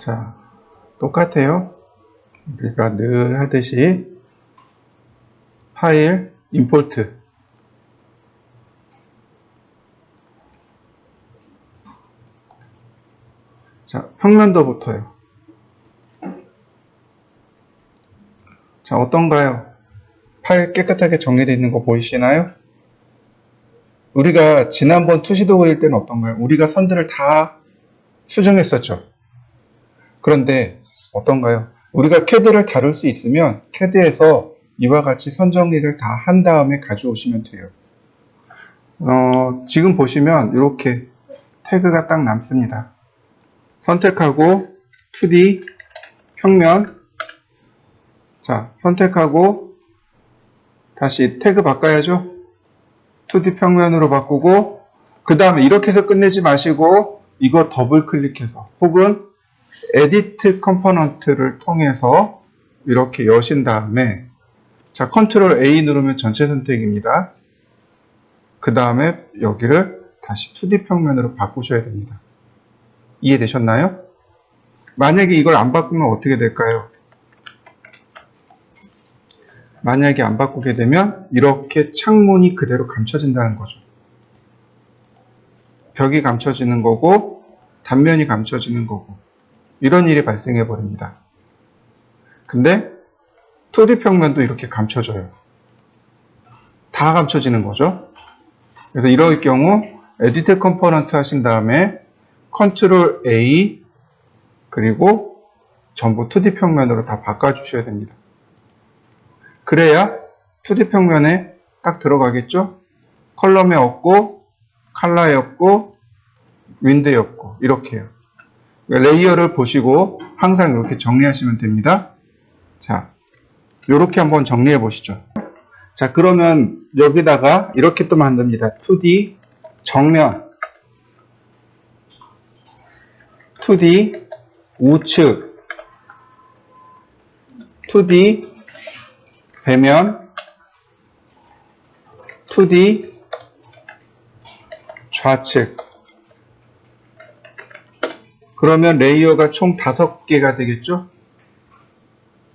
자, 똑같아요. 우리가 늘 하듯이 파일, 임포트. 자, 평면도 붙어요. 자, 어떤가요? 파일 깨끗하게 정리되어 있는 거 보이시나요? 우리가 지난번 투시도 그릴 때는 어떤가요? 우리가 선들을 다 수정했었죠. 그런데 어떤가요? 우리가 CAD를 다룰 수 있으면 CAD에서 이와 같이 선 정리를 다 한 다음에 가져오시면 돼요. 지금 보시면 이렇게 태그가 딱 남습니다. 선택하고 2D 평면. 자, 선택하고 다시 태그 바꿔야죠. 2D 평면으로 바꾸고, 그 다음에 이렇게 해서 끝내지 마시고 이거 더블 클릭해서 혹은 에디트 컴포넌트를 통해서 이렇게 여신 다음에, 자, 컨트롤 A 누르면 전체 선택입니다. 그 다음에 여기를 다시 2D 평면으로 바꾸셔야 됩니다. 이해되셨나요? 만약에 이걸 안 바꾸면 어떻게 될까요? 만약에 안 바꾸게 되면 이렇게 창문이 그대로 감춰진다는 거죠. 벽이 감춰지는 거고 단면이 감춰지는 거고 이런 일이 발생해 버립니다. 근데 2D 평면도 이렇게 감춰져요. 다 감춰지는 거죠. 그래서 이럴 경우 에디트 컴포넌트 하신 다음에 컨트롤 A 그리고 전부 2D 평면으로 다 바꿔주셔야 됩니다. 그래야 2D 평면에 딱 들어가겠죠? 컬럼에 없고 칼라에 없고 윈드에 없고 이렇게요. 레이어를 보시고 항상 이렇게 정리하시면 됩니다. 자, 이렇게 한번 정리해 보시죠. 자, 그러면 여기다가 이렇게 또 만듭니다. 2D 정면, 2D 우측, 2D 배면, 2D 좌측. 그러면 레이어가 총 5개가 되겠죠?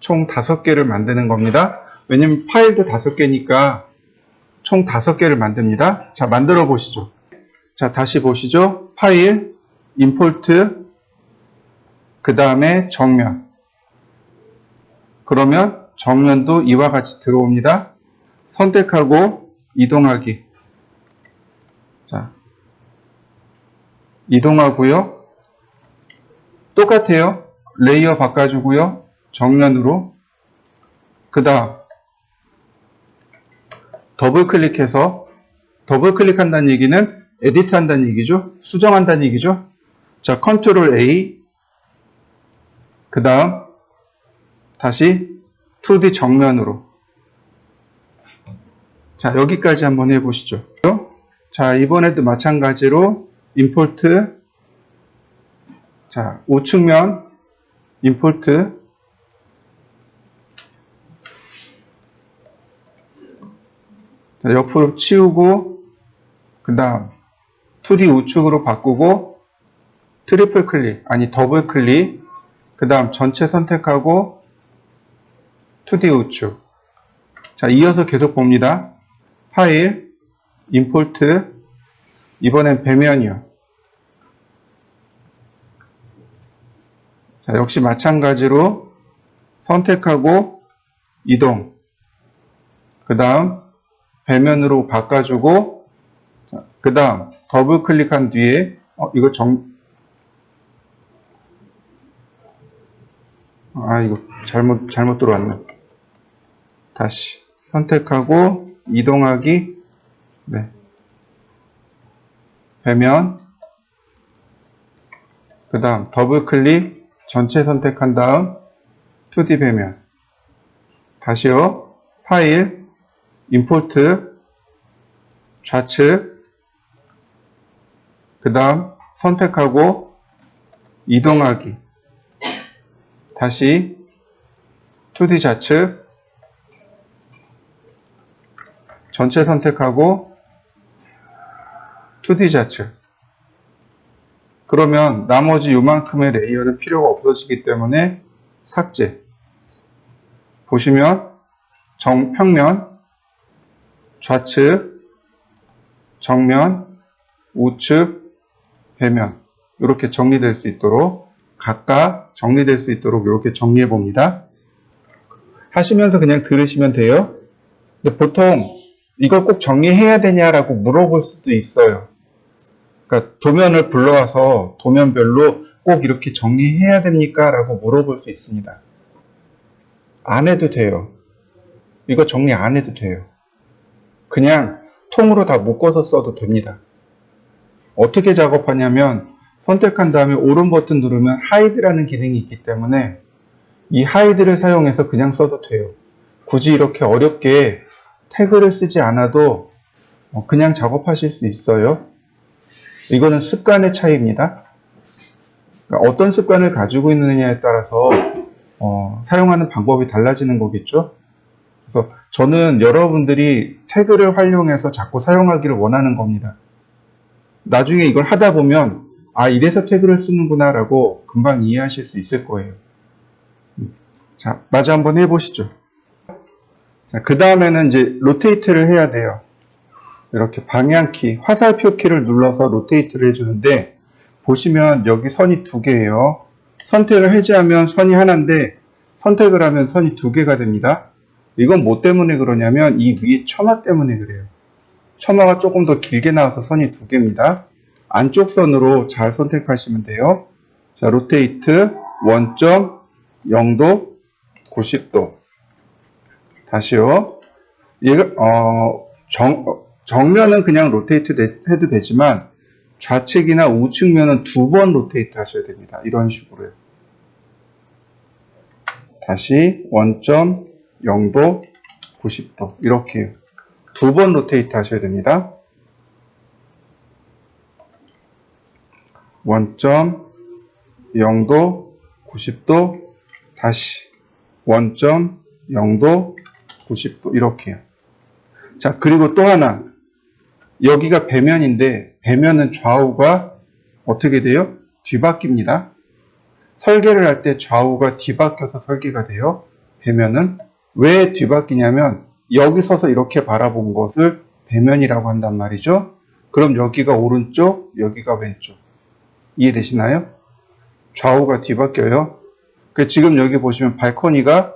총 5개를 만드는 겁니다. 왜냐면 파일도 5개니까 총 5개를 만듭니다. 자, 만들어 보시죠. 자, 다시 보시죠. 파일, 임포트, 그 다음에 정면. 그러면 정면도 이와 같이 들어옵니다. 선택하고 이동하기. 자, 이동하고요. 똑같아요. 레이어 바꿔주고요. 정면으로. 그 다음 더블 클릭해서, 더블 클릭한다는 얘기는 에디트 한다는 얘기죠. 수정한다는 얘기죠. 자, 컨트롤 A. 그 다음 다시 2D 정면으로. 자, 여기까지 한번 해보시죠. 자, 이번에도 마찬가지로 임포트. 자, 우측면 임포트. 자, 옆으로 치우고 그 다음 2D 우측으로 바꾸고 트리플 클릭, 아니 더블 클릭. 그 다음 전체 선택하고 2D 우측. 자, 이어서 계속 봅니다. 파일, 임포트, 이번엔 배면이요. 자, 역시 마찬가지로 선택하고 이동. 그 다음 배면으로 바꿔주고, 그 다음 더블 클릭한 뒤에 이거 이거 잘못 들어왔네. 다시 선택하고 이동하기. 네. 배면. 그 다음 더블 클릭, 전체 선택한 다음 2D 배면. 다시요. 파일, 임포트, 좌측. 그 다음 선택하고 이동하기. 다시 2D 좌측. 전체 선택하고 2D 좌측. 그러면 나머지 요만큼의 레이어는 필요가 없어지기 때문에 삭제. 보시면 평면, 좌측, 정면, 우측, 배면 이렇게 정리될 수 있도록 각각 정리될 수 있도록 이렇게 정리해 봅니다. 하시면서 그냥 들으시면 돼요. 근데 보통 이걸 꼭 정리해야 되냐라고 물어볼 수도 있어요. 그러니까 도면을 불러와서 도면별로 꼭 이렇게 정리해야 됩니까? 라고 물어볼 수 있습니다. 안 해도 돼요. 이거 정리 안 해도 돼요. 그냥 통으로 다 묶어서 써도 됩니다. 어떻게 작업하냐면 선택한 다음에 오른 버튼 누르면 하이드라는 기능이 있기 때문에 이 하이드를 사용해서 그냥 써도 돼요. 굳이 이렇게 어렵게 태그를 쓰지 않아도 그냥 작업하실 수 있어요. 이거는 습관의 차이입니다. 그러니까 어떤 습관을 가지고 있느냐에 따라서 사용하는 방법이 달라지는 거겠죠. 그래서 저는 여러분들이 태그를 활용해서 자꾸 사용하기를 원하는 겁니다. 나중에 이걸 하다 보면 아 이래서 태그를 쓰는구나 라고 금방 이해하실 수 있을 거예요. 자, 마저 한번 해보시죠. 그 다음에는 이제 로테이트를 해야 돼요. 이렇게 방향키, 화살표 키를 눌러서 로테이트를 해주는데 보시면 여기 선이 두 개예요. 선택을 해제하면 선이 하나인데 선택을 하면 선이 두 개가 됩니다. 이건 뭐 때문에 그러냐면 이 위에 처마 때문에 그래요. 처마가 조금 더 길게 나와서 선이 두 개입니다. 안쪽 선으로 잘 선택하시면 돼요. 자, 로테이트 1.0도 90도 다시요. 얘가 정면은 그냥 로테이트 해도 되지만 좌측이나 우측면은 두 번 로테이트 하셔야 됩니다. 이런 식으로요. 다시 1.0도 90도 이렇게 두 번 로테이트 하셔야 됩니다. 1.0도 90도 다시 1.0도 90도 이렇게요. 자, 그리고 또 하나 여기가 배면인데 배면은 좌우가 어떻게 돼요? 뒤바뀝니다. 설계를 할 때 좌우가 뒤바뀌어서 설계가 돼요. 배면은 왜 뒤바뀌냐면 여기 서서 이렇게 바라본 것을 배면이라고 한단 말이죠. 그럼 여기가 오른쪽, 여기가 왼쪽. 이해되시나요? 좌우가 뒤바뀌어요. 지금 여기 보시면 발코니가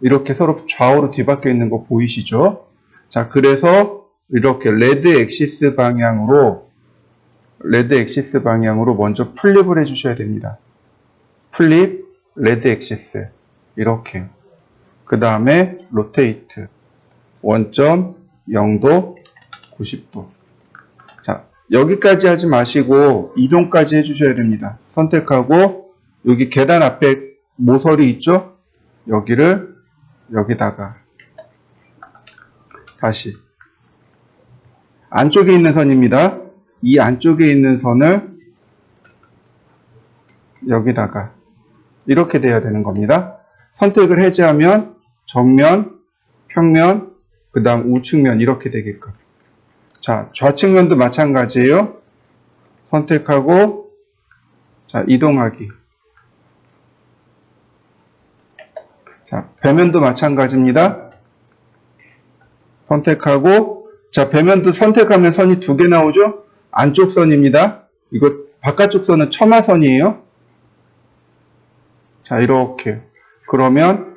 이렇게 서로 좌우로 뒤바뀌어 있는 거 보이시죠? 자, 그래서 이렇게 레드 엑시스 방향으로 먼저 플립을 해주셔야 됩니다. 플립, 레드 엑시스 이렇게. 그 다음에 로테이트 1.0도 90도. 자, 여기까지 하지 마시고 이동까지 해주셔야 됩니다. 선택하고 여기 계단 앞에 모서리 있죠? 여기를 여기다가 다시 안쪽에 있는 선입니다. 이 안쪽에 있는 선을 여기다가 이렇게 돼야 되는 겁니다. 선택을 해제하면 정면, 평면, 그 다음 우측면 이렇게 되게끔. 자, 좌측면도 마찬가지예요. 선택하고 자, 이동하기. 자, 배면도 마찬가지입니다. 선택하고 자, 배면도 선택하면 선이 두 개 나오죠? 안쪽 선입니다. 이거 바깥쪽 선은 처마선이에요. 자, 이렇게. 그러면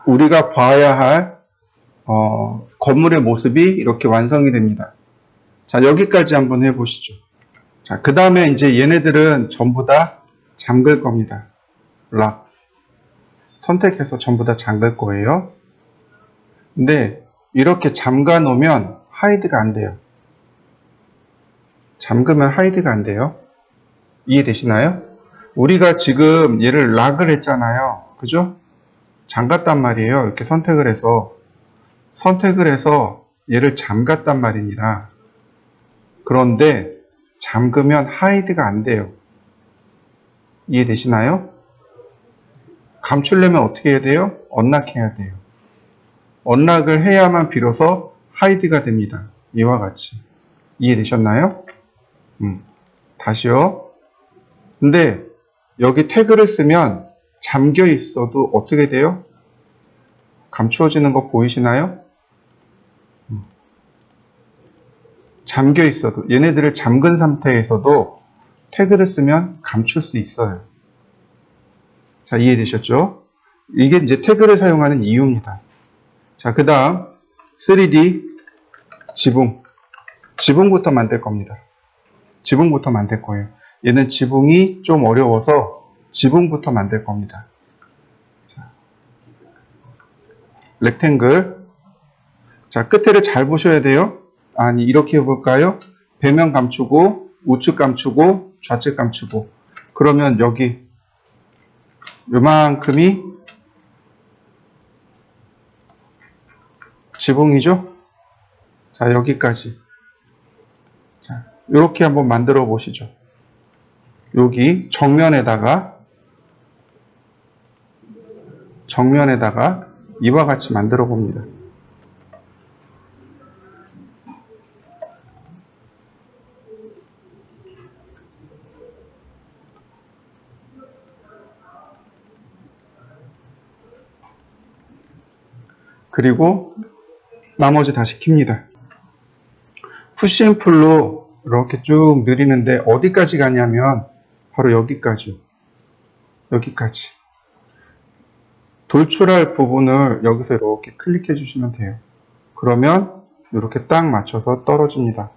우리가 봐야 할 건물의 모습이 이렇게 완성이 됩니다. 자, 여기까지 한번 해보시죠. 자, 그 다음에 이제 얘네들은 전부 다 잠글 겁니다. 락. 선택해서 전부 다 잠글 거예요. 근데 이렇게 잠가 놓으면 하이드가 안 돼요. 잠그면 하이드가 안 돼요. 이해되시나요? 우리가 지금 얘를 락을 했잖아요. 그죠? 잠갔단 말이에요. 이렇게 선택을 해서 얘를 잠갔단 말입니다. 그런데 잠그면 하이드가 안 돼요. 이해되시나요? 감추려면 어떻게 해야 돼요? 언락해야 돼요. 언락을 해야만 비로소 하이드가 됩니다. 이와 같이. 이해되셨나요? 다시요. 근데 여기 태그를 쓰면 잠겨 있어도 어떻게 돼요? 감추어지는 거 보이시나요? 잠겨 있어도, 얘네들을 잠근 상태에서도 태그를 쓰면 감출 수 있어요. 자, 이해되셨죠? 이게 이제 태그를 사용하는 이유입니다. 자, 그 다음 3D 지붕. 지붕부터 만들 겁니다. 지붕부터 만들 거예요. 얘는 지붕이 좀 어려워서 지붕부터 만들 겁니다. 자, 렉탱글. 자, 끝에를 잘 보셔야 돼요. 아니, 이렇게 해볼까요? 배면 감추고, 우측 감추고, 좌측 감추고. 그러면 여기 요만큼이 지붕이죠? 자, 여기까지. 자, 이렇게 한번 만들어 보시죠. 여기 정면에다가 이와 같이 만들어 봅니다. 그리고 나머지 다시 킵니다. 푸시앤풀로 이렇게 쭉 늘리는데 어디까지 가냐면 바로 여기까지요. 여기까지. 돌출할 부분을 여기서 이렇게 클릭해 주시면 돼요. 그러면 이렇게 딱 맞춰서 떨어집니다.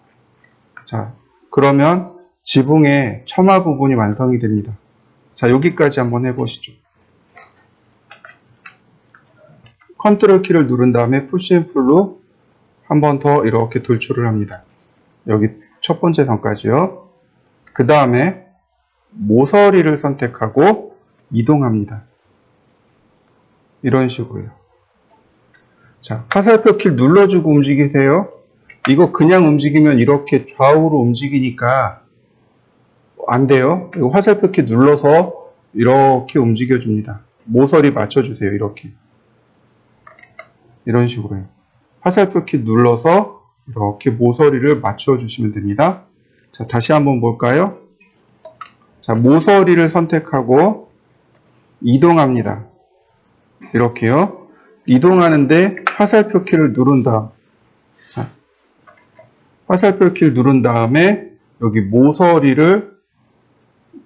자, 그러면 지붕의 처마 부분이 완성이 됩니다. 자, 여기까지 한번 해보시죠. 컨트롤 키를 누른 다음에 푸시앤풀로 한 번 더 이렇게 돌출을 합니다. 여기 첫 번째 선까지요. 그 다음에 모서리를 선택하고 이동합니다. 이런 식으로요. 자, 화살표 키를 눌러주고 움직이세요. 이거 그냥 움직이면 이렇게 좌우로 움직이니까 안 돼요. 이거 화살표 키 눌러서 이렇게 움직여줍니다. 모서리 맞춰주세요. 이렇게. 이런 식으로요. 화살표 키 눌러서 이렇게 모서리를 맞춰 주시면 됩니다. 자, 다시 한번 볼까요? 자, 모서리를 선택하고 이동합니다. 이렇게요. 이동하는데 화살표 키를 누른 다음, 자, 화살표 키를 누른 다음에 여기 모서리를,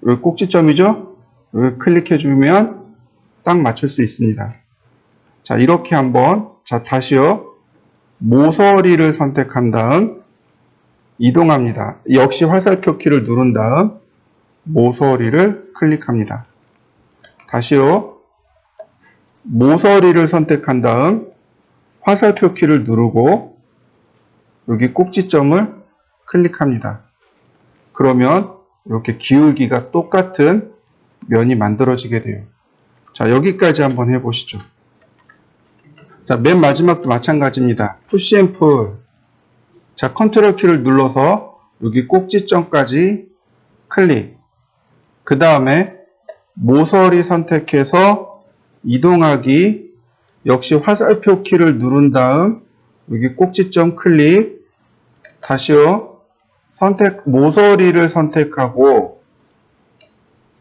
여기 꼭지점이죠? 여기 클릭해 주면 딱 맞출 수 있습니다. 자, 이렇게 한번, 자, 다시요. 모서리를 선택한 다음 이동합니다. 역시 화살표 키를 누른 다음 모서리를 클릭합니다. 다시요. 모서리를 선택한 다음 화살표 키를 누르고 여기 꼭지점을 클릭합니다. 그러면 이렇게 기울기가 똑같은 면이 만들어지게 돼요. 자, 여기까지 한번 해보시죠. 자, 맨 마지막도 마찬가지입니다. 푸시 앤 풀. 자, 컨트롤 키를 눌러서 여기 꼭지점까지 클릭. 그 다음에 모서리 선택해서 이동하기. 역시 화살표 키를 누른 다음 여기 꼭지점 클릭. 다시요. 모서리를 선택하고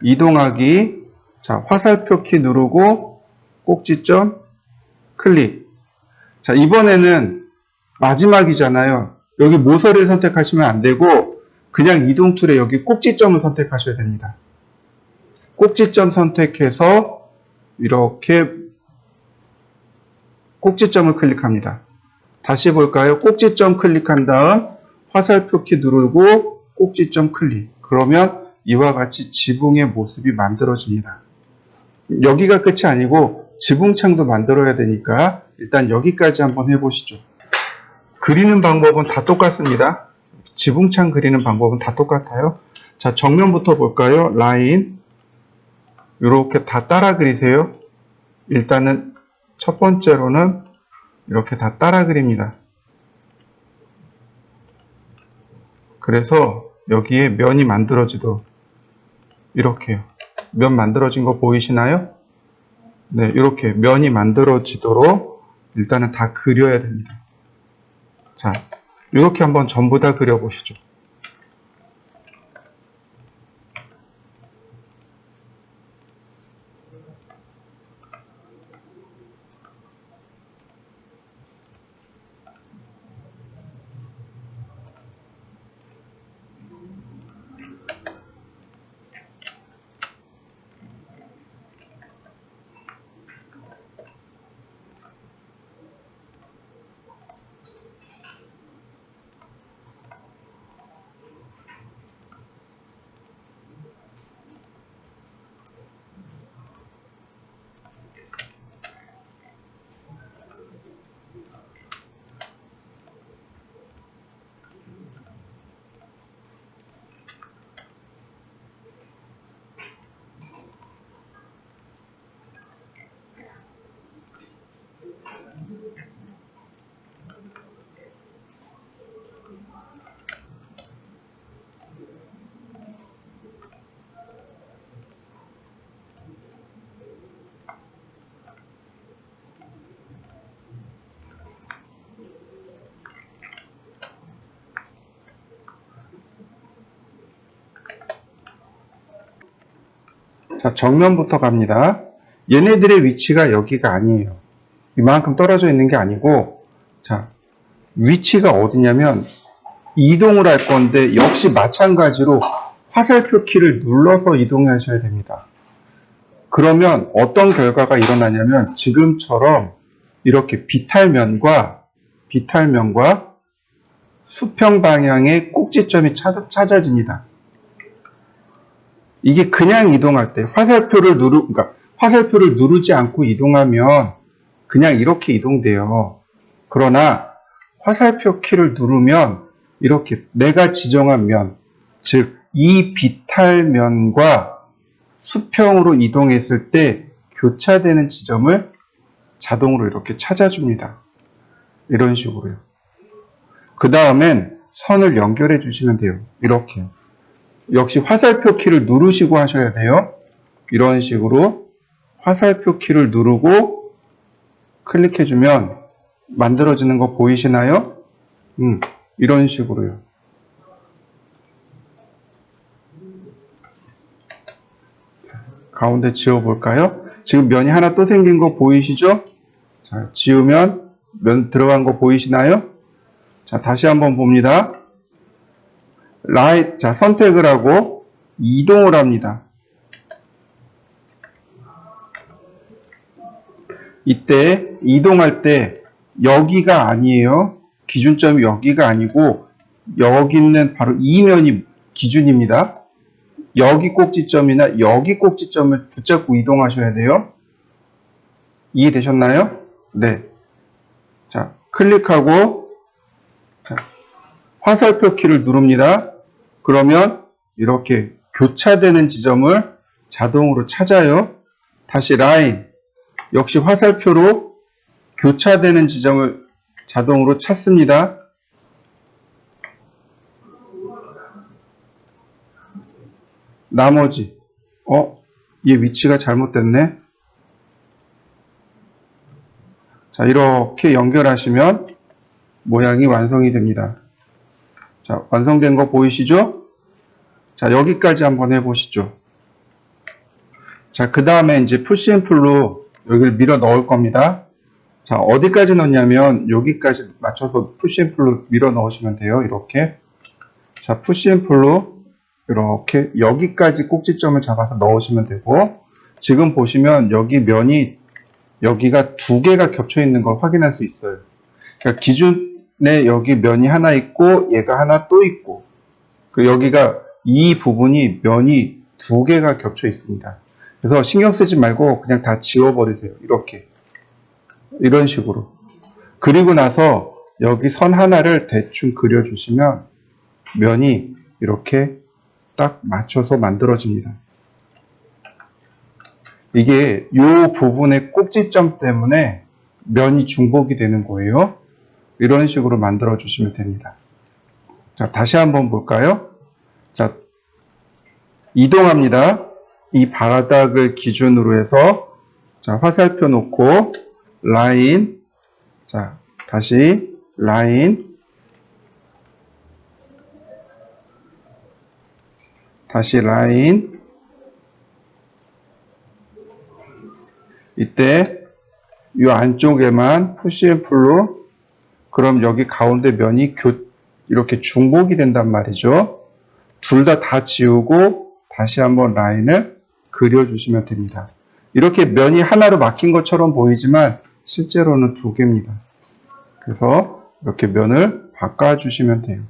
이동하기. 자, 화살표 키 누르고 꼭지점 클릭. 자, 이번에는 마지막이잖아요. 여기 모서리를 선택하시면 안 되고 그냥 이동 툴에 여기 꼭지점을 선택하셔야 됩니다. 꼭지점 선택해서 이렇게 꼭지점을 클릭합니다. 다시 볼까요? 꼭지점 클릭한 다음 화살표 키 누르고 꼭지점 클릭. 그러면 이와 같이 지붕의 모습이 만들어집니다. 여기가 끝이 아니고 지붕창도 만들어야 되니까 일단 여기까지 한번 해보시죠. 그리는 방법은 다 똑같습니다. 지붕창 그리는 방법은 다 똑같아요. 자, 정면부터 볼까요? 라인 이렇게 다 따라 그리세요. 일단은 첫 번째로는 이렇게 다 따라 그립니다. 그래서 여기에 면이 만들어지도록 이렇게요. 면 만들어진 거 보이시나요? 네, 이렇게 면이 만들어지도록 일단은 다 그려야 됩니다. 자, 이렇게 한번 전부 다 그려보시죠. 자, 정면부터 갑니다. 얘네들의 위치가 여기가 아니에요. 이만큼 떨어져 있는 게 아니고, 자, 위치가 어디냐면 이동을 할 건데 역시 마찬가지로 화살표 키를 눌러서 이동하셔야 됩니다. 그러면 어떤 결과가 일어나냐면 지금처럼 이렇게 비탈면과 수평 방향의 꼭지점이 찾아집니다. 이게 그냥 이동할 때 그러니까 화살표를 누르지 않고 이동하면 그냥 이렇게 이동돼요. 그러나 화살표 키를 누르면 이렇게 내가 지정한 면, 즉 이 비탈면과 수평으로 이동했을 때 교차되는 지점을 자동으로 이렇게 찾아줍니다. 이런 식으로요. 그 다음엔 선을 연결해 주시면 돼요. 이렇게. 역시 화살표 키를 누르시고 하셔야 돼요. 이런 식으로 화살표 키를 누르고 클릭해주면 만들어지는 거 보이시나요? 이런 식으로요. 가운데 지워볼까요? 지금 면이 하나 또 생긴 거 보이시죠? 자, 지우면 면 들어간 거 보이시나요? 자, 다시 한번 봅니다. 자, 선택을 하고 이동을 합니다. 이때 이동할 때 여기가 아니에요. 기준점이 여기가 아니고 여기 있는 바로 이 면이 기준입니다. 여기 꼭지점이나 여기 꼭지점을 붙잡고 이동하셔야 돼요. 이해되셨나요? 네. 자, 클릭하고 자, 화살표 키를 누릅니다. 그러면 이렇게 교차되는 지점을 자동으로 찾아요. 다시 라인, 역시 화살표로 교차되는 지점을 자동으로 찾습니다. 나머지, 얘 위치가 잘못됐네. 자, 이렇게 연결하시면 모양이 완성이 됩니다. 자, 완성된 거 보이시죠? 자, 여기까지 한번 해보시죠. 자, 그 다음에 이제 푸시 앤 풀로 여기를 밀어 넣을 겁니다. 자, 어디까지 넣냐면 여기까지 맞춰서 푸시 앤 풀로 밀어 넣으시면 돼요. 이렇게. 자, 푸시 앤 풀로 이렇게 여기까지 꼭지점을 잡아서 넣으시면 되고, 지금 보시면 여기 면이 여기가 두 개가 겹쳐 있는 걸 확인할 수 있어요. 그러니까 기준에 여기 면이 하나 있고 얘가 하나 또 있고, 여기가 이 부분이 면이 두 개가 겹쳐 있습니다. 그래서 신경 쓰지 말고 그냥 다 지워버리세요. 이렇게. 이런 식으로. 그리고 나서 여기 선 하나를 대충 그려주시면 면이 이렇게 딱 맞춰서 만들어집니다. 이게 이 부분의 꼭지점 때문에 면이 중복이 되는 거예요. 이런 식으로 만들어 주시면 됩니다. 자, 다시 한번 볼까요? 자, 이동합니다. 이 바닥을 기준으로 해서 자, 화살표 놓고 라인, 자, 다시 라인, 다시 라인. 이때 이 안쪽에만 푸시 앤 풀로, 그럼 여기 가운데 면이 이렇게 중복이 된단 말이죠. 둘 다 지우고 다시 한번 라인을 그려주시면 됩니다. 이렇게 면이 하나로 막힌 것처럼 보이지만 실제로는 두 개입니다. 그래서 이렇게 면을 바꿔주시면 돼요.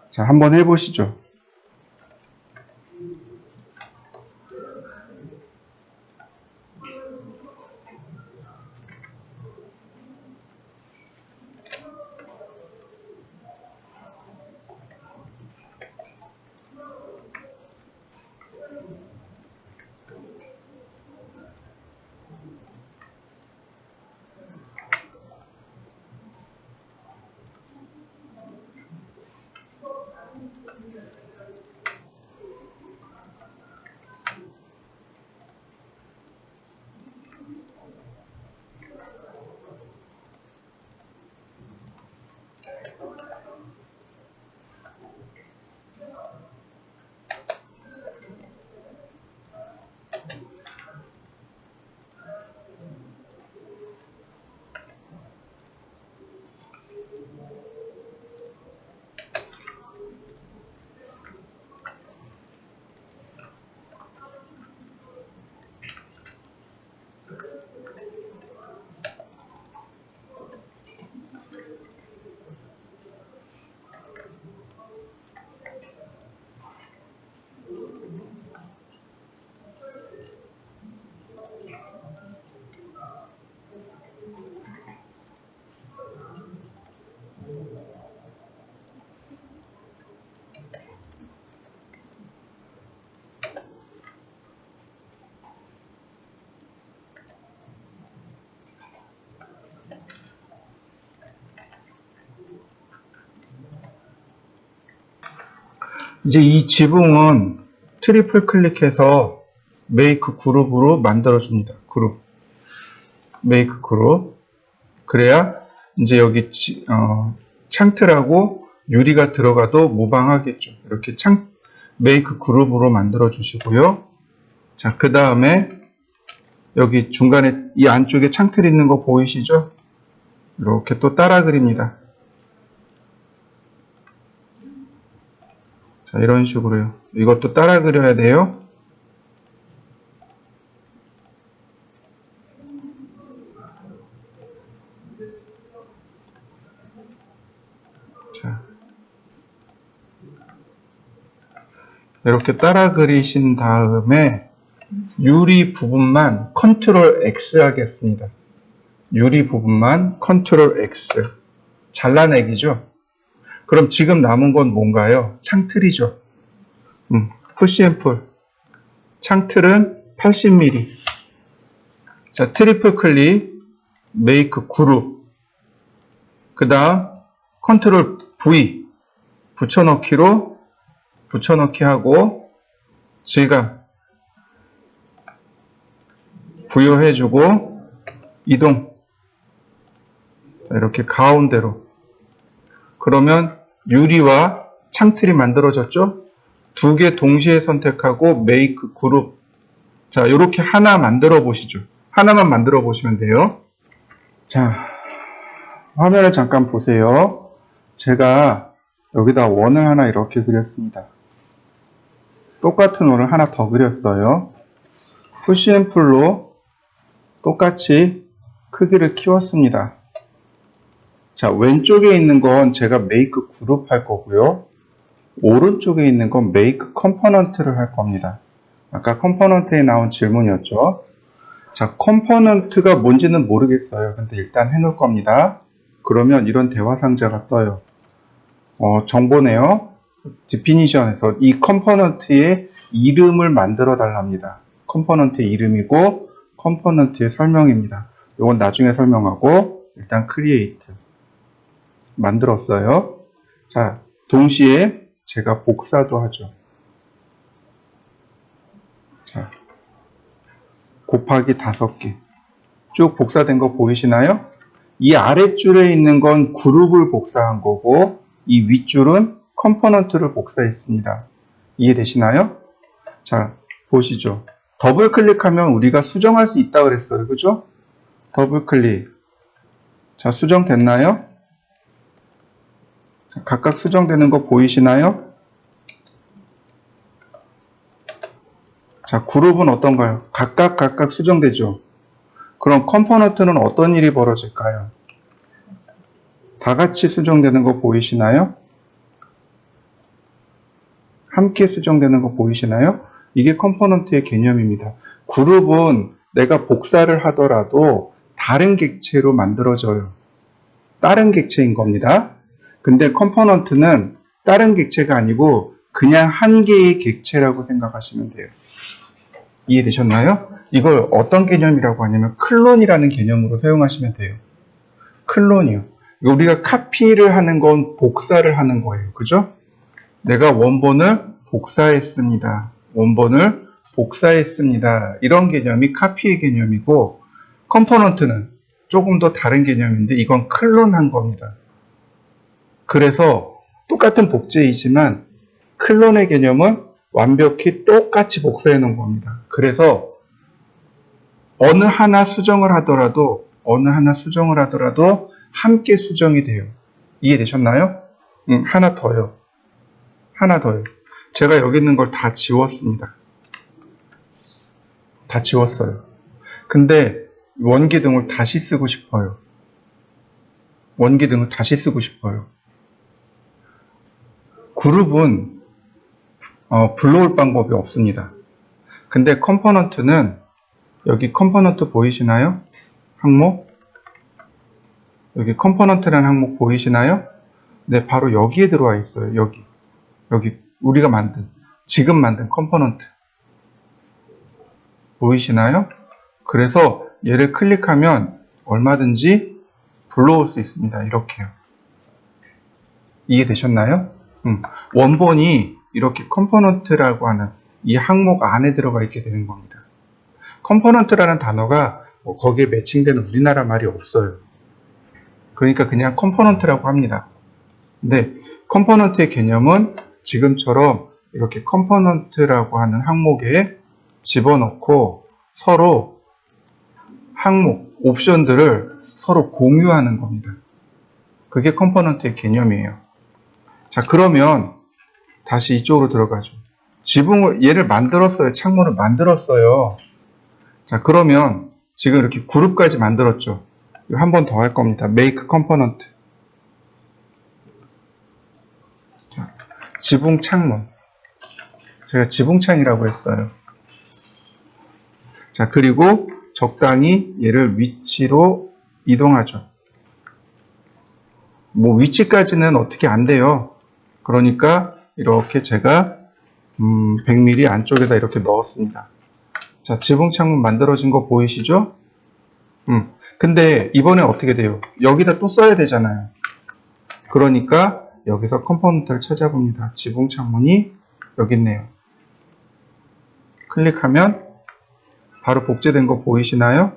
자, 한번 해보시죠. 이제 이 지붕은 트리플 클릭해서 메이크 그룹으로 만들어줍니다. 그룹. 메이크 그룹. 그래야 이제 여기 창틀하고 유리가 들어가도 무방하겠죠. 이렇게 메이크 그룹으로 만들어 주시고요. 자, 그 다음에 여기 중간에 이 안쪽에 창틀 있는 거 보이시죠? 이렇게 또 따라 그립니다. 자, 이런 식으로요. 이것도 따라 그려야 돼요. 자, 이렇게 따라 그리신 다음에 유리 부분만 컨트롤 X 하겠습니다. 유리 부분만 컨트롤 X. 잘라내기죠. 그럼 지금 남은 건 뭔가요? 창틀이죠. 푸시 앤 풀. 창틀은 80mm. 자, 트리플 클릭, 메이크 그룹. 그 다음 컨트롤 V. 붙여넣기로 붙여넣기 하고 질감 부여해주고 이동. 이렇게 가운데로. 그러면 유리와 창틀이 만들어졌죠? 두 개 동시에 선택하고 메이크 그룹. 자, 이렇게 하나 만들어 보시죠. 하나만 만들어 보시면 돼요. 자, 화면을 잠깐 보세요. 제가 여기다 원을 하나 이렇게 그렸습니다. 똑같은 원을 하나 더 그렸어요. 푸시 앤 풀로 똑같이 크기를 키웠습니다. 자, 왼쪽에 있는 건 제가 메이크 그룹 할 거고요. 오른쪽에 있는 건 메이크 컴포넌트를 할 겁니다. 아까 컴포넌트에 나온 질문이었죠. 자, 컴포넌트가 뭔지는 모르겠어요. 근데 일단 해놓을 겁니다. 그러면 이런 대화 상자가 떠요. 정보네요. 디피니션에서 이 컴포넌트의 이름을 만들어 달랍니다. 컴포넌트의 이름이고 컴포넌트의 설명입니다. 이건 나중에 설명하고 일단 크리에이트 만들었어요. 자, 동시에 제가 복사도 하죠. 자, 곱하기 5개. 쭉 복사된 거 보이시나요? 이 아랫줄에 있는 건 그룹을 복사한 거고 이 윗줄은 컴포넌트를 복사했습니다. 이해되시나요? 자, 보시죠. 더블 클릭하면 우리가 수정할 수 있다고 그랬어요. 그죠? 더블 클릭. 자, 수정됐나요? 자, 각각 수정되는 거 보이시나요? 자, 그룹은 어떤가요? 각각 수정되죠? 그럼 컴포넌트는 어떤 일이 벌어질까요? 다 같이 수정되는 거 보이시나요? 함께 수정되는 거 보이시나요? 이게 컴포넌트의 개념입니다. 그룹은 내가 복사를 하더라도 다른 객체로 만들어져요. 다른 객체인 겁니다. 근데 컴포넌트는 다른 객체가 아니고 그냥 한 개의 객체라고 생각하시면 돼요. 이해되셨나요? 이걸 어떤 개념이라고 하냐면 클론이라는 개념으로 사용하시면 돼요. 클론이요. 우리가 카피를 하는 건 복사를 하는 거예요. 그죠? 내가 원본을 복사했습니다. 원본을 복사했습니다. 이런 개념이 카피의 개념이고 컴포넌트는 조금 더 다른 개념인데 이건 클론한 겁니다. 그래서 똑같은 복제이지만 클론의 개념은 완벽히 똑같이 복사해 놓은 겁니다. 그래서 어느 하나 수정을 하더라도 함께 수정이 돼요. 이해되셨나요? 하나 더요. 제가 여기 있는 걸 다 지웠습니다. 다 지웠어요. 근데 원기둥을 다시 쓰고 싶어요. 그룹은 불러올 방법이 없습니다. 근데 컴포넌트는 여기 컴포넌트 보이시나요? 항목? 여기 컴포넌트라는 항목 보이시나요? 네, 바로 여기에 들어와 있어요. 여기 우리가 지금 만든 컴포넌트 보이시나요? 그래서 얘를 클릭하면 얼마든지 불러올 수 있습니다. 이렇게요. 이해되셨나요? 원본이 이렇게 컴포넌트라고 하는 이 항목 안에 들어가 있게 되는 겁니다. 컴포넌트라는 단어가 거기에 매칭되는 우리나라 말이 없어요. 그러니까 그냥 컴포넌트라고 합니다. 근데 컴포넌트의 개념은 지금처럼 이렇게 컴포넌트라고 하는 항목에 집어넣고 서로 항목, 옵션들을 서로 공유하는 겁니다. 그게 컴포넌트의 개념이에요. 자, 그러면 다시 이쪽으로 들어가죠. 지붕을, 얘를 만들었어요. 창문을 만들었어요. 자, 그러면 지금 이렇게 그룹까지 만들었죠. 한 번 더 할 겁니다. make component. 자, 지붕 창문. 제가 지붕창이라고 했어요. 자, 그리고 적당히 얘를 위치로 이동하죠. 뭐 위치까지는 어떻게 안 돼요. 그러니까 이렇게 제가 100mm 안쪽에다 이렇게 넣었습니다. 자, 지붕 창문 만들어진 거 보이시죠? 근데 이번에 어떻게 돼요? 여기다 또 써야 되잖아요. 그러니까 여기서 컴포넌트를 찾아봅니다. 지붕 창문이 여기 있네요. 클릭하면 바로 복제된 거 보이시나요?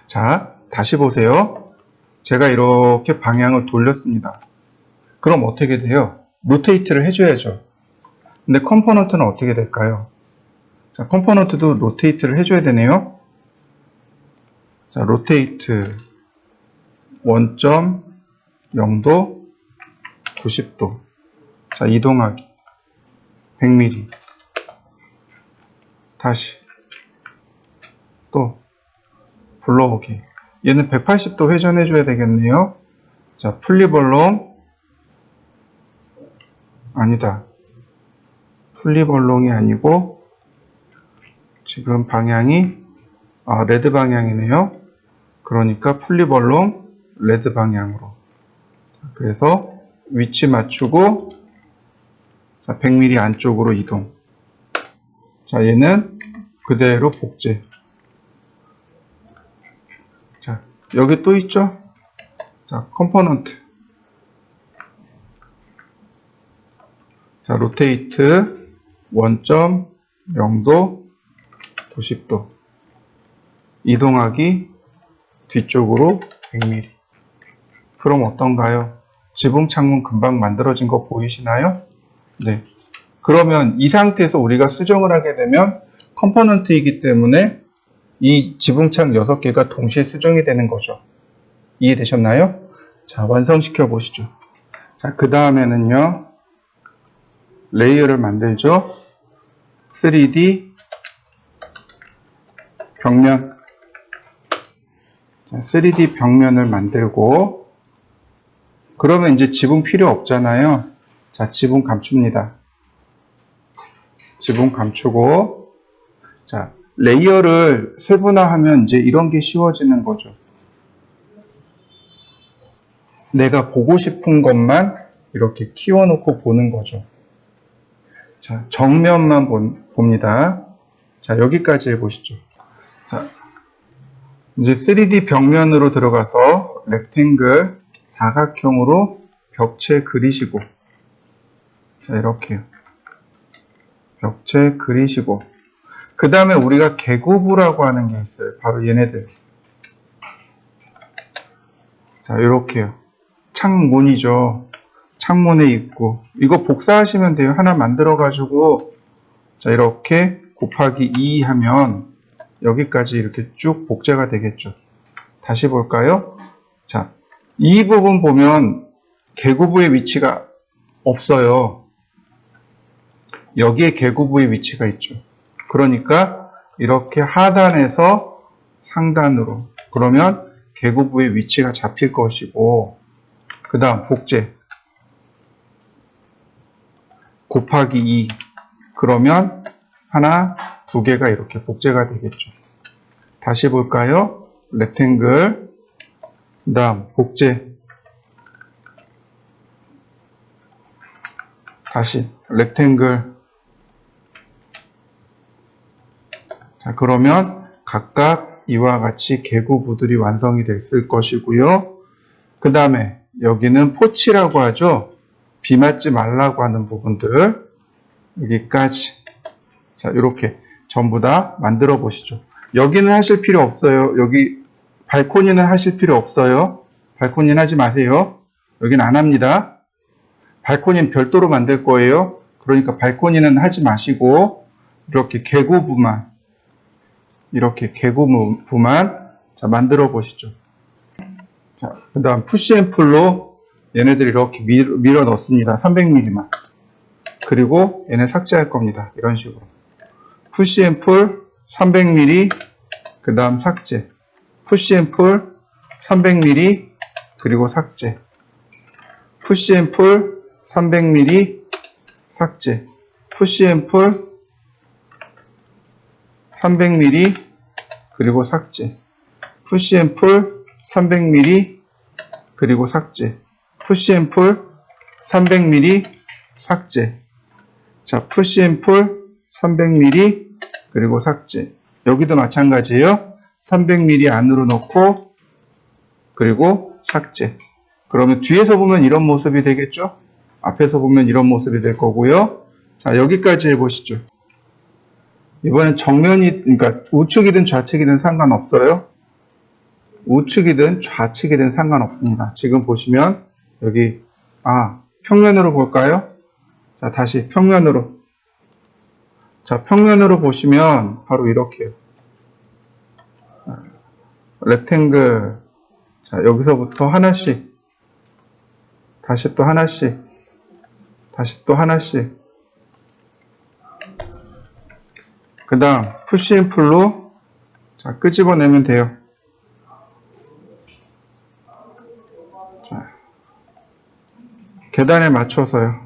자, 다시 보세요. 제가 이렇게 방향을 돌렸습니다. 그럼 어떻게 돼요? 로테이트를 해줘야죠. 근데 컴포넌트는 어떻게 될까요? 자, 컴포넌트도 로테이트를 해줘야 되네요. 자, 로테이트 1.0도 90도. 자, 이동하기 100mm. 다시 또 불러오기. 얘는 180도 회전해 줘야 되겠네요. 자, 플립얼롱 아니다. 플립얼롱이 아니고 지금 방향이 레드 방향이네요. 그러니까 플립얼롱 레드 방향으로. 그래서 위치 맞추고 100mm 안쪽으로 이동. 자, 얘는 그대로 복제. 자, 여기 또 있죠? 자, 컴포넌트. 자, 로테이트 1.0도 90도. 이동하기 뒤쪽으로 100mm. 그럼 어떤가요? 지붕 창문 금방 만들어진 거 보이시나요? 네. 그러면 이 상태에서 우리가 수정을 하게 되면 컴포넌트이기 때문에 이 지붕창 6개가 동시에 수정이 되는 거죠. 이해되셨나요? 자, 완성시켜 보시죠. 자, 그 다음에는요, 레이어를 만들죠. 3D 벽면. 자, 3D 벽면을 만들고, 그러면 이제 지붕 필요 없잖아요. 자, 지붕 감춥니다. 지붕 감추고, 자, 레이어를 세분화하면 이제 이런 게 쉬워지는 거죠. 내가 보고 싶은 것만 이렇게 키워놓고 보는 거죠. 자, 정면만 봅니다. 자, 여기까지 해보시죠. 자, 이제 3D 벽면으로 들어가서 렉탱글 사각형으로 벽체 그리시고, 자, 이렇게요. 벽체 그리시고, 그 다음에 우리가 개구부라고 하는 게 있어요. 바로 얘네들. 자, 이렇게요. 창문이죠. 창문에 입구. 이거 복사하시면 돼요. 하나 만들어가지고, 자, 이렇게 곱하기 2 하면 여기까지 이렇게 쭉 복제가 되겠죠. 다시 볼까요? 자, 이 부분 보면 개구부의 위치가 없어요. 여기에 개구부의 위치가 있죠. 그러니까 이렇게 하단에서 상단으로, 그러면 개구부의 위치가 잡힐 것이고, 그 다음 복제 곱하기 2, 그러면 하나, 두 개가 이렇게 복제가 되겠죠. 다시 볼까요? 렉탱글, 그 다음 복제, 다시 렉탱글. 자, 그러면 각각 이와 같이 개구부들이 완성이 됐을 것이고요. 그 다음에 여기는 포치라고 하죠. 비맞지 말라고 하는 부분들 여기까지 자 이렇게 전부 다 만들어 보시죠. 여기는 하실 필요 없어요. 여기 발코니는 하실 필요 없어요. 발코니는 하지 마세요. 여기는 안 합니다. 발코니는 별도로 만들 거예요. 그러니까 발코니는 하지 마시고 이렇게 개구부만 자, 만들어 보시죠. 자, 그 다음 푸시앤풀로 얘네들 이렇게 밀어 넣습니다. 300mm만. 그리고 얘네 삭제할 겁니다. 이런 식으로. 푸시앤풀 300mm 그 다음 삭제. 푸시앤풀 300mm 그리고 삭제. 푸시앤풀 300mm 삭제. 푸시앤풀 300mm 그리고 삭제. 푸시앤풀 300mm 그리고 삭제. 푸시앤풀 300mm 삭제. 자, 푸시앤풀 300mm 그리고 삭제. 여기도 마찬가지예요. 300mm 안으로 넣고 그리고 삭제. 그러면 뒤에서 보면 이런 모습이 되겠죠? 앞에서 보면 이런 모습이 될 거고요. 자, 여기까지 해보시죠. 이번엔 정면이, 그러니까 우측이든 좌측이든 상관없어요. 우측이든 좌측이든 상관없습니다. 지금 보시면 여기 평면으로 볼까요? 자, 다시 평면으로. 자, 평면으로 보시면 바로 이렇게요. 렉탱글. 자, 여기서부터 하나씩. 다시 또 하나씩. 다시 또 하나씩. 그 다음 푸시앤풀로 자, 끄집어내면 돼요. 자, 계단에 맞춰서요.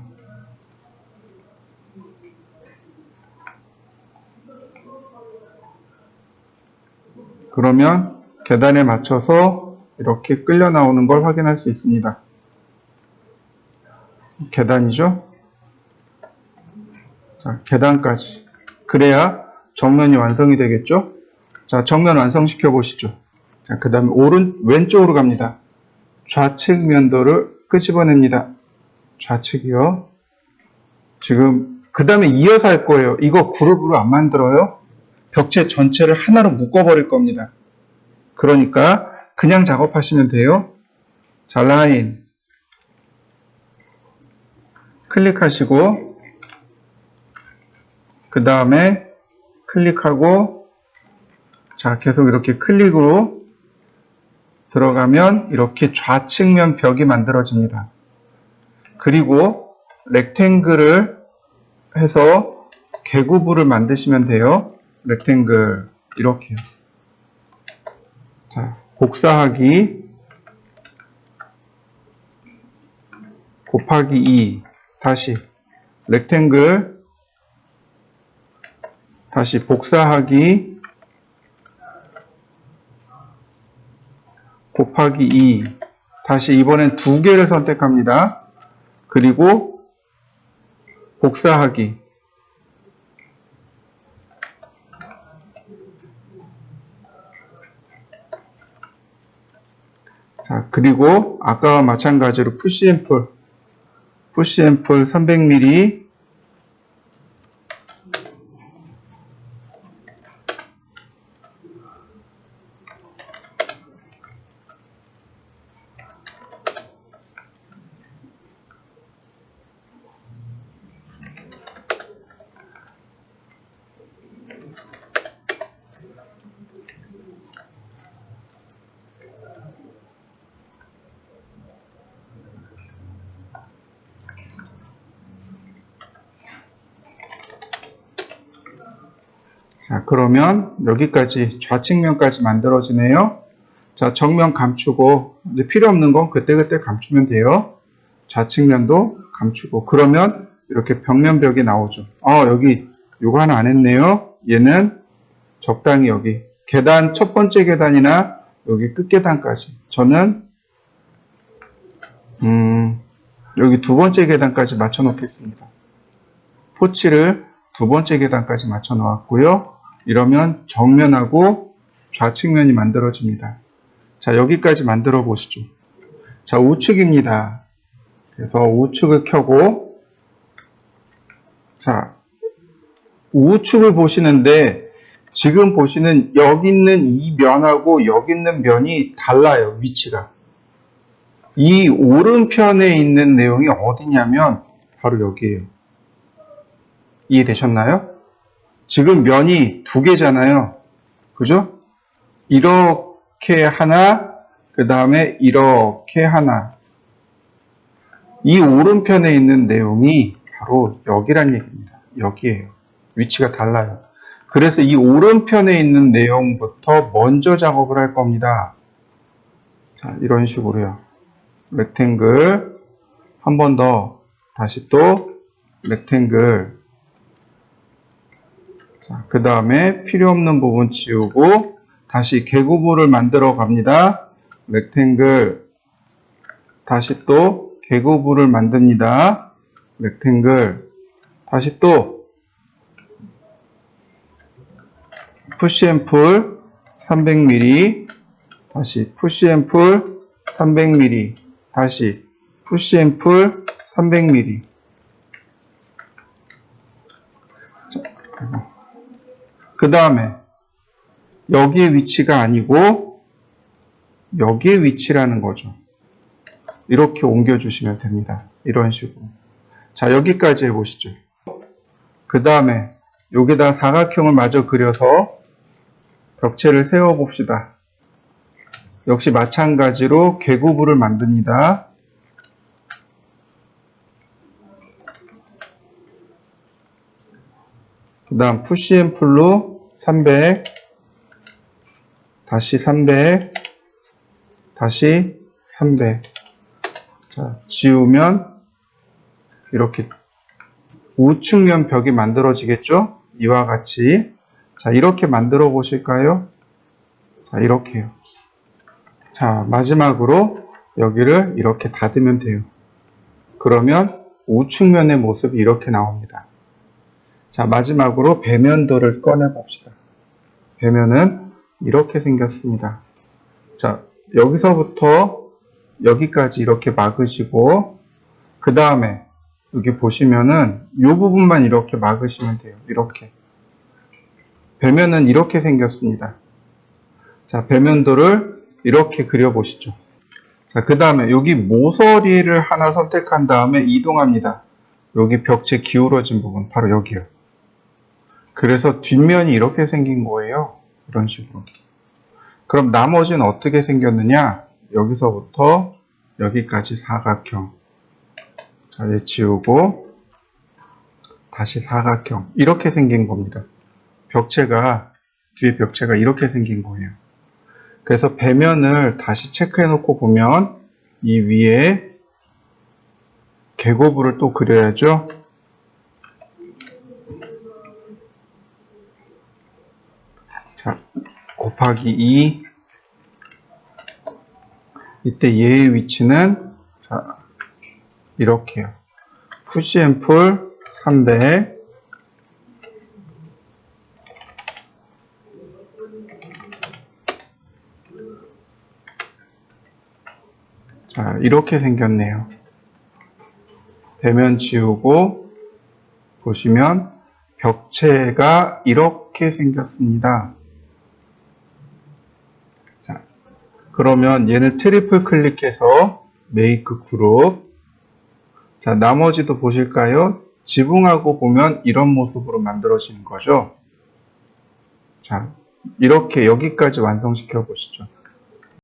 그러면 계단에 맞춰서 이렇게 끌려 나오는 걸 확인할 수 있습니다. 계단이죠? 자, 계단까지. 그래야 정면이 완성이 되겠죠? 자, 정면 완성시켜 보시죠. 자, 그 다음에 왼쪽으로 갑니다. 좌측 면도를 끄집어냅니다. 좌측이요. 지금, 그 다음에 이어서 할 거예요. 이거 그룹으로 안 만들어요. 벽체 전체를 하나로 묶어버릴 겁니다. 그러니까 그냥 작업하시면 돼요. 자, 라인 클릭하시고 그 다음에 클릭하고 자, 계속 이렇게 클릭으로 들어가면 이렇게 좌측면 벽이 만들어집니다. 그리고 렉탱글을 해서 개구부를 만드시면 돼요. 렉탱글 이렇게요. 자, 복사하기 곱하기 2 다시 렉탱글 다시 복사하기 곱하기 2 다시 이번엔 두 개를 선택합니다. 그리고 복사하기 자, 그리고 아까와 마찬가지로 푸시앤풀 300mm 자, 그러면 여기까지 좌측면까지 만들어지네요. 자, 정면 감추고 이제 필요 없는 건 그때그때 감추면 돼요. 좌측면도 감추고 그러면 이렇게 벽면벽이 나오죠. 여기 요거 하나 안 했네요. 얘는 적당히 여기 계단 첫 번째 계단이나 여기 끝계단까지 저는 여기 두 번째 계단까지 맞춰 놓겠습니다. 포치를 두 번째 계단까지 맞춰 놓았고요. 이러면 정면하고 좌측면이 만들어집니다. 자, 여기까지 만들어 보시죠. 자, 우측입니다. 그래서 우측을 켜고, 자, 우측을 보시는데, 지금 보시는 여기 있는 이 면하고 여기 있는 면이 달라요, 위치가. 이 오른편에 있는 내용이 어디냐면, 바로 여기에요. 이해되셨나요? 지금 면이 두 개잖아요. 그죠? 이렇게 하나, 그 다음에 이렇게 하나. 이 오른편에 있는 내용이 바로 여기란 얘기입니다. 여기에요. 위치가 달라요. 그래서 이 오른편에 있는 내용부터 먼저 작업을 할 겁니다. 자, 이런 식으로요. 렉탱글, 한 번 더, 다시 또 렉탱글. 그 다음에 필요 없는 부분 지우고 다시 개구부를 만들어 갑니다. 렉탱글, 다시 또 개구부를 만듭니다. 렉탱글, 다시 또 푸시앤풀 300mm, 다시 푸시앤풀 300mm, 다시 푸시앤풀 300mm. 그 다음에 여기의 위치가 아니고 여기의 위치라는 거죠. 이렇게 옮겨주시면 됩니다. 이런 식으로. 자, 여기까지 해보시죠. 그 다음에 여기다 사각형을 마저 그려서 벽체를 세워봅시다. 역시 마찬가지로 개구부를 만듭니다. 그 다음 푸시앤풀로 300, 다시 300, 다시 300. 자, 지우면 이렇게 우측면 벽이 만들어지겠죠? 이와 같이. 자, 이렇게 만들어 보실까요? 자, 이렇게요. 자, 마지막으로 여기를 이렇게 닫으면 돼요. 그러면 우측면의 모습이 이렇게 나옵니다. 자, 마지막으로 배면도를 꺼내 봅시다. 배면은 이렇게 생겼습니다. 자, 여기서부터 여기까지 이렇게 막으시고, 그 다음에 여기 보시면은 이 부분만 이렇게 막으시면 돼요. 이렇게. 배면은 이렇게 생겼습니다. 자, 배면도를 이렇게 그려보시죠. 자, 그 다음에 여기 모서리를 하나 선택한 다음에 이동합니다. 여기 벽체 기울어진 부분, 바로 여기요. 그래서 뒷면이 이렇게 생긴 거예요. 이런 식으로. 그럼 나머지는 어떻게 생겼느냐? 여기서부터 여기까지 사각형. 자, 얘 지우고 다시 사각형. 이렇게 생긴 겁니다. 벽체가, 뒤에 벽체가 이렇게 생긴 거예요. 그래서 배면을 다시 체크해 놓고 보면 이 위에 계고부를 또 그려야죠. 자, 곱하기 2. 이때 얘의 위치는 자, 이렇게요. 푸시앤풀 300. 자, 이렇게 생겼네요. 배면 지우고 보시면 벽체가 이렇게 생겼습니다. 자, 그러면 얘는 트리플 클릭해서 메이크 그룹. 자, 나머지도 보실까요? 지붕하고 보면 이런 모습으로 만들어지는 거죠. 자, 이렇게 여기까지 완성시켜 보시죠.